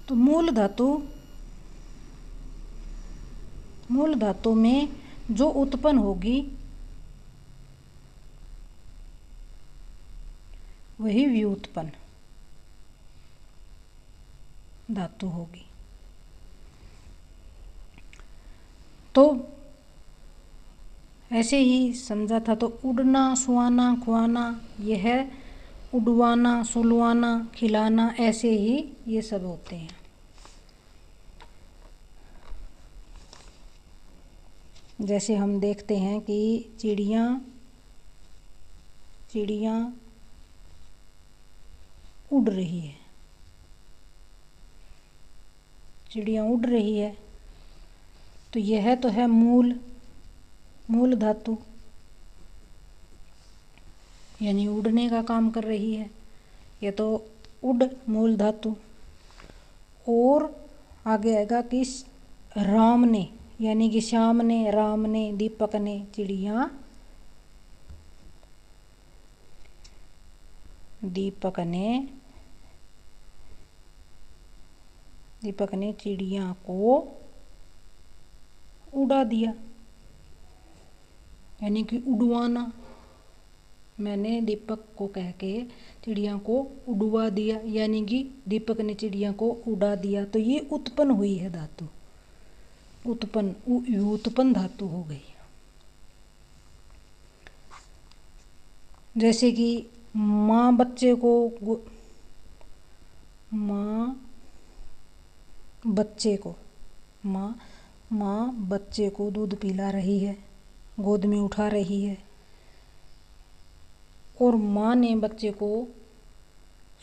तो मूल धातु में जो उत्पन्न होगी वही व्युत्पन्न धातु होगी। तो ऐसे ही समझा था। तो उड़ना, सुहाना, खुआना, यह उड़वाना, सुलवाना, खिलाना, ऐसे ही ये सब होते हैं। जैसे हम देखते हैं कि चिड़िया उड़ रही है, चिड़िया उड़ रही है, तो यह तो है मूल धातु, यानी उड़ने का काम कर रही है। ये तो उड़ मूल धातु। और आगे आएगा कि राम ने, यानी कि श्याम ने, राम ने, दीपक ने चिड़िया, दीपक ने चिड़िया को उड़ा दिया, यानी कि उड़वाना। मैंने दीपक को कह के चिड़िया को उड़वा दिया, यानी कि दीपक ने चिड़िया को उड़ा दिया। तो ये उत्पन्न हुई है धातु, व्युत्पन्न धातु हो गई। जैसे कि माँ बच्चे को दूध पिला रही है, गोद में उठा रही है, और माँ ने बच्चे को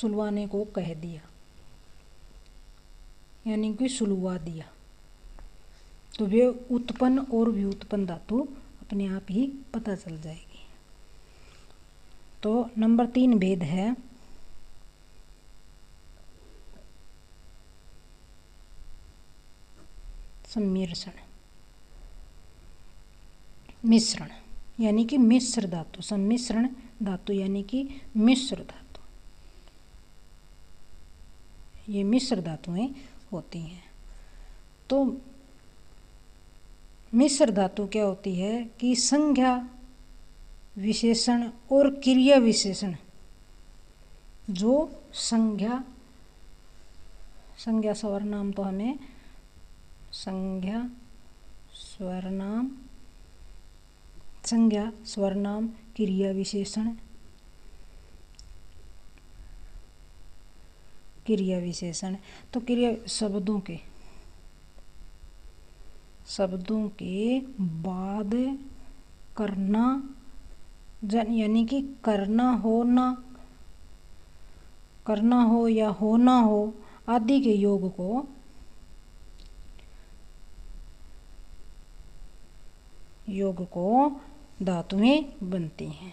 सुलवाने को कह दिया, यानी कि सुलवा दिया। तो वे उत्पन्न और व्युत्पन्न धातु अपने आप ही पता चल जाएगी। तो नंबर 3 भेद है मिश्रण, यानी कि मिश्र धातु। सम्मिश्रण धातु यानी कि मिश्र धातु, ये मिश्र धातुएं होती हैं। तो मिश्र धातु क्या होती है कि संज्ञा विशेषण और क्रिया विशेषण, जो संज्ञा सर्वनाम, तो हमें संज्ञा सर्वनाम क्रिया विशेषण तो शब्दों के बाद करना, यानी कि करना हो या होना हो आदि के योग को धातुएं बनती हैं।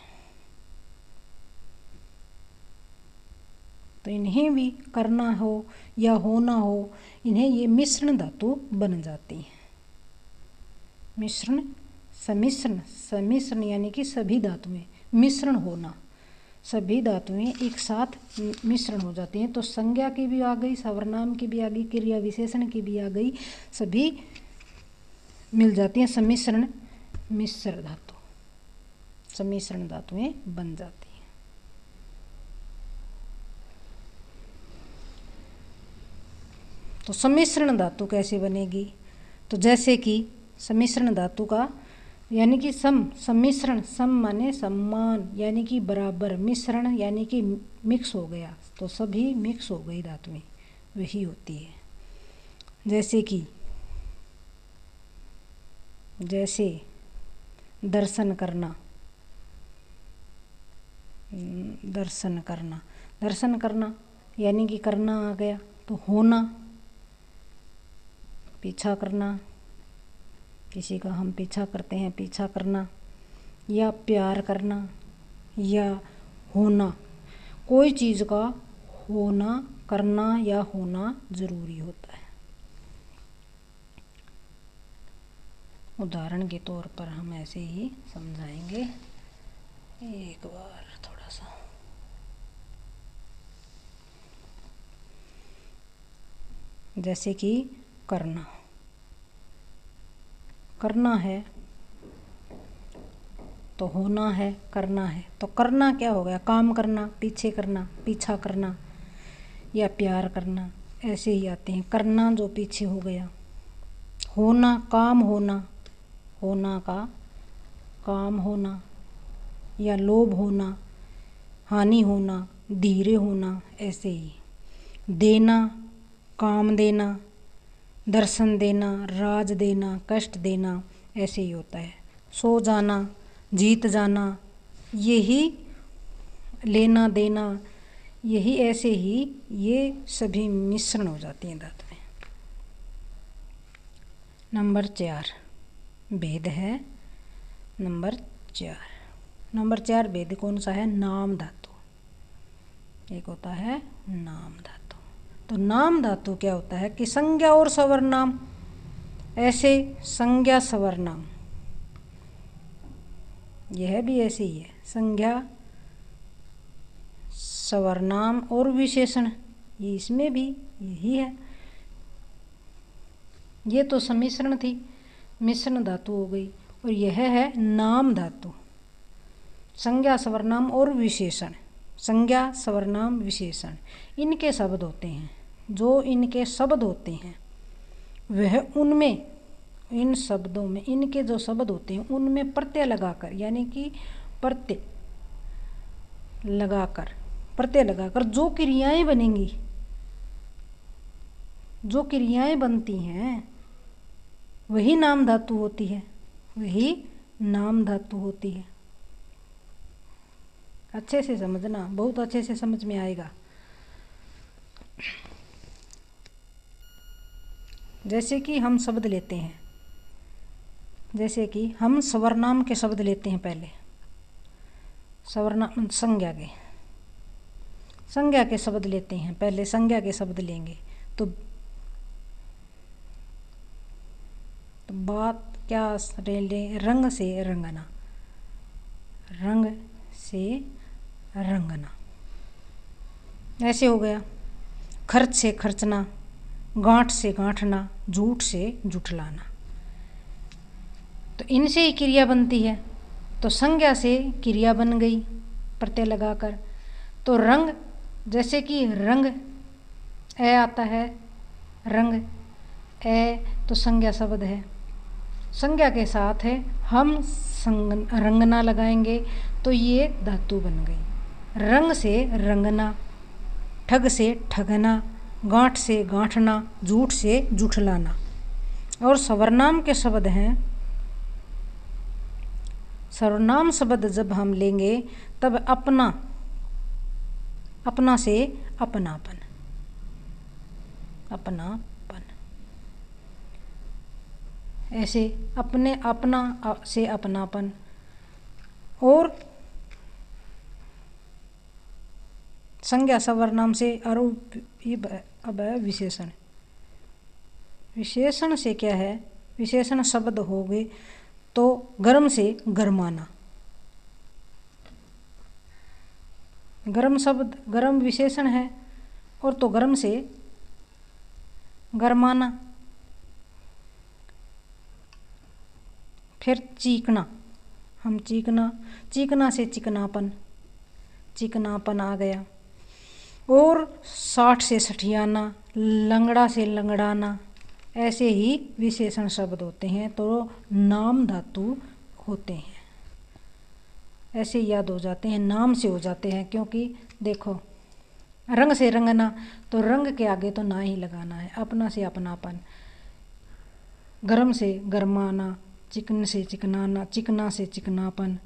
तो इन्हें भी करना हो या होना हो, इन्हें ये मिश्रण धातु बन जाती हैं। सम्मिश्रण यानी कि सभी धातुएं मिश्रण होना, सभी धातुएं एक साथ मिश्रण हो जाती हैं। तो संज्ञा की भी आ गई, सर्वनाम की भी आ गई, क्रिया विशेषण की भी आ गई, सभी मिल जाती हैं। सम्मिश्रण धातुएं बन जाती हैं। तो सम्मिश्रण धातु कैसे बनेगी? तो जैसे कि सम्मिश्रण धातु का यानी कि सम्मिश्रण, सम माने सम्मान, यानी कि बराबर, मिश्रण यानी कि मिक्स हो गया, तो सभी मिक्स हो गई धातुएं, वही होती है। जैसे दर्शन करना यानी कि करना आ गया। तो होना, पीछा करना, किसी का हम पीछा करते हैं, पीछा करना, या प्यार करना, या होना, कोई चीज़ का होना, करना या होना जरूरी होता है। उदाहरण के तौर पर हम ऐसे ही समझाएंगे एक बार थोड़ा सा। जैसे कि करना, करना है तो होना है, करना है तो करना क्या हो गया, काम करना, पीछे करना, पीछा करना या प्यार करना, ऐसे ही आते हैं। करना जो पीछे हो गया, होना काम होना, होना का काम होना या लोभ होना, हानि होना, धीरे होना, ऐसे ही। देना काम देना, दर्शन देना, राज देना, कष्ट देना, ऐसे ही होता है। सो जाना, जीत जाना, यही लेना देना, यही ऐसे ही ये सभी मिश्रण हो जाती हैं धातुएं। नंबर 4 भेद है। नंबर 4 भेद कौन सा है, नाम धातु। एक होता है नाम धातु। तो नाम धातु क्या होता है कि संज्ञा और सवर्नाम, ऐसे संज्ञा सवर्नाम, यह भी ऐसे ही है। संज्ञा सवर्नाम और विशेषण, ये इसमें भी यही है। ये तो सम्मिश्रण थी, मिश्रण धातु हो गई। और यह है नाम धातु। संज्ञा सवर्नाम और विशेषण, संज्ञा सवर्नाम विशेषण, इनके शब्द होते हैं। जो इनके शब्द होते हैं वह उनमें, इन शब्दों में इनके जो शब्द होते हैं उनमें प्रत्यय लगाकर, यानी कि प्रत्यय लगाकर जो क्रियाएं बनेंगी, जो क्रियाएं बनती हैं वही नाम धातु होती है, वही नाम धातु होती है। अच्छे से समझना, बहुत अच्छे से समझ में आएगा। जैसे कि हम शब्द लेते हैं, जैसे कि हम सवर्नाम के शब्द लेते हैं। पहले सवर्नाम संज्ञा के शब्द लेते हैं। पहले संज्ञा के शब्द लेंगे तो बात क्या ले, रंग से रंगना, रंग से रंगना, ऐसे हो गया। खर्च से खर्चना, गांठ से गांठना, झूठ से जुठलाना, तो इनसे ही क्रिया बनती है। तो संज्ञा से क्रिया बन गई प्रत्यय लगाकर। तो रंग, जैसे कि रंग ए आता है, रंग ए तो संज्ञा शब्द है। संज्ञा के साथ है हम रंगना लगाएंगे तो ये धातु बन गई। रंग से रंगना, ठग से ठगना, गांठ से गांठना, झूठ से जुठलाना। और सवर्नाम के शब्द हैं। सर्वनाम शब्द जब हम लेंगे तब अपना, अपना से अपनापन, अपनापन, ऐसे अपने, अपना से अपनापन। और संज्ञा सवर्नाम से अब है विशेषण। विशेषण से क्या है, विशेषण शब्द हो गए तो गर्म से गरमाना, गर्म शब्द, गर्म विशेषण है और तो गर्म से गरमाना। फिर चीकना, हम चीकना, चीकना से चिकनापन, चिकनापन आ गया। और साठ से सठियाना, लंगड़ा से लंगड़ाना, ऐसे ही विशेषण शब्द होते हैं तो नाम धातु होते हैं। ऐसे याद हो जाते हैं, नाम से हो जाते हैं। क्योंकि देखो रंग से रंगना, तो रंग के आगे तो ना ही लगाना है, अपना से अपनापन। गर्म से गरमाना, चिकन से चिकनाना, चिकना से चिकनापन,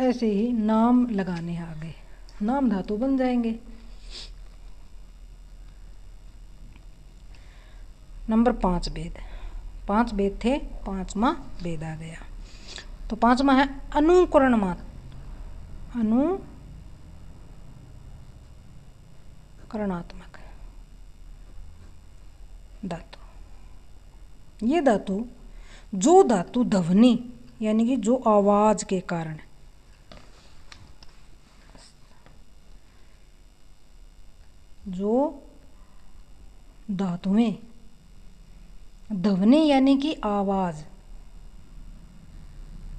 ऐसे ही नाम लगाने आगे, नाम धातु बन जाएंगे। नंबर 5 भेद, 5 भेद थे, 5वां भेद आ गया। तो 5वां है अनुकरण मात्र, अनुकरणात्मक धातु। ये धातु, जो धातु ध्वनि यानी कि जो आवाज के कारण, जो धातुएं। ध्वनि यानी कि आवाज।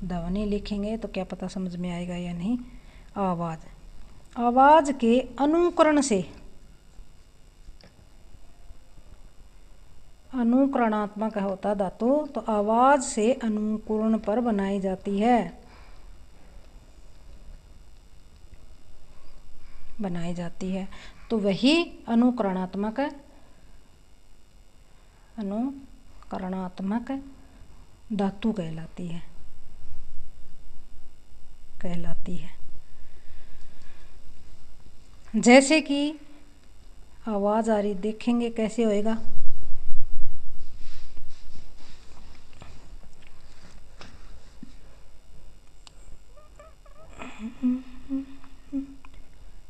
ध्वनि लिखेंगे तो क्या पता समझ में आएगा या नहीं। आवाज, आवाज के अनुकरण से, अनुकरणात्मक होता धातु, तो आवाज से अनुकरण पर बनाई जाती है, बनाई जाती है। तो वही अनुकरणात्मक, अनुकरणात्मक धातु कहलाती है, कहलाती है। जैसे कि आवाज आ रही, देखेंगे कैसे होएगा।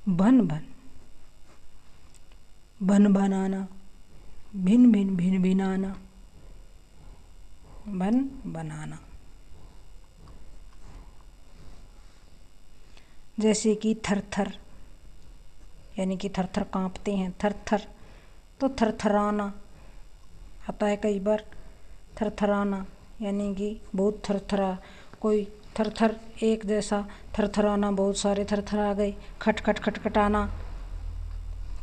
भन भन, भन भनाना, भिन भिन भिन भिनाना, भन बनाना। जैसे कि थर थर, यानी कि थर थर कांपते हैं, थर थर, तो थरथराना आता है कई बार। थरथराना यानी कि बहुत थरथरा, कोई थरथर एक जैसा थरथराना, बहुत सारे थरथर आ गए। खट खट खटखटाना,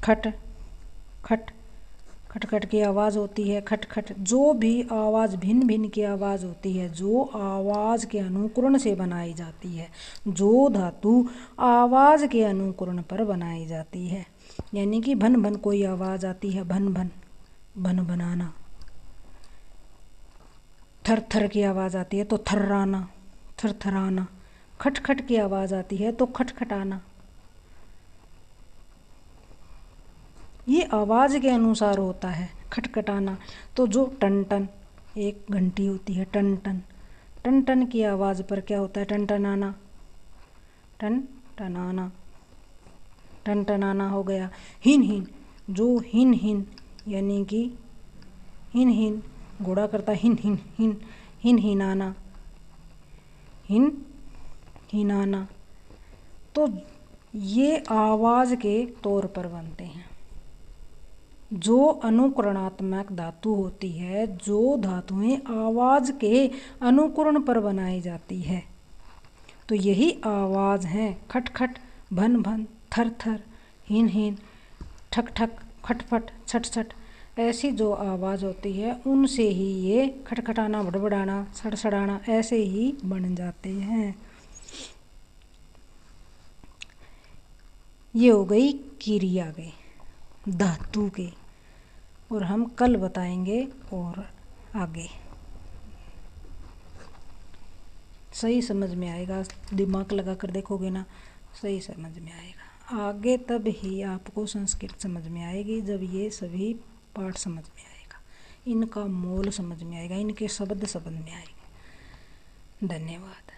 खट खट, खटखट की आवाज़ होती है, खट खट। जो भी आवाज़ भिन्न भिन्न की आवाज़ होती है, जो आवाज़ के अनुकरण से बनाई जाती है, जो धातु आवाज़ के अनुकरण पर बनाई जाती है, यानी कि भन भन कोई आवाज़ आती है, भन भन, भन बनाना। थर थर की आवाज़ आती है तो थर्राना, थरथराना। खट खट की आवाज़ आती है तो खटखटाना। ये आवाज़ के अनुसार होता है खटखटाना। तो जो टन टन, एक घंटी होती है टन टन, टन टन की आवाज़ पर क्या होता है, टन टनाना, टन टनाना, टन टनाना हो गया। हिन हिन, जो हिन हिन यानी कि हिन हिन घोड़ा करता, हिन हिन हिन, हिन हिनाना, हिन हिनाना। तो ये आवाज़ के तौर पर बनते हैं। जो अनुकरणात्मक धातु होती है, जो धातुएं आवाज़ के अनुकरण पर बनाई जाती है, तो यही आवाज़ हैं खट खट, भन भन, थर थर, हिन हिन, ठक ठक, खटपट, छट छट। ऐसी जो आवाज़ होती है उनसे ही ये खटखटाना, बड़बड़ाना, सड़सड़ाना ऐसे ही बन जाते हैं। ये हो गई क्रिया के, धातु के, और हम कल बताएंगे और आगे सही समझ में आएगा। दिमाग लगा कर देखोगे ना, सही समझ में आएगा। आगे तब ही आपको संस्कृत समझ में आएगी जब ये सभी पाठ समझ में आएगा, इनका मोल समझ में आएगा, इनके शब्द समझ में आएंगे। धन्यवाद।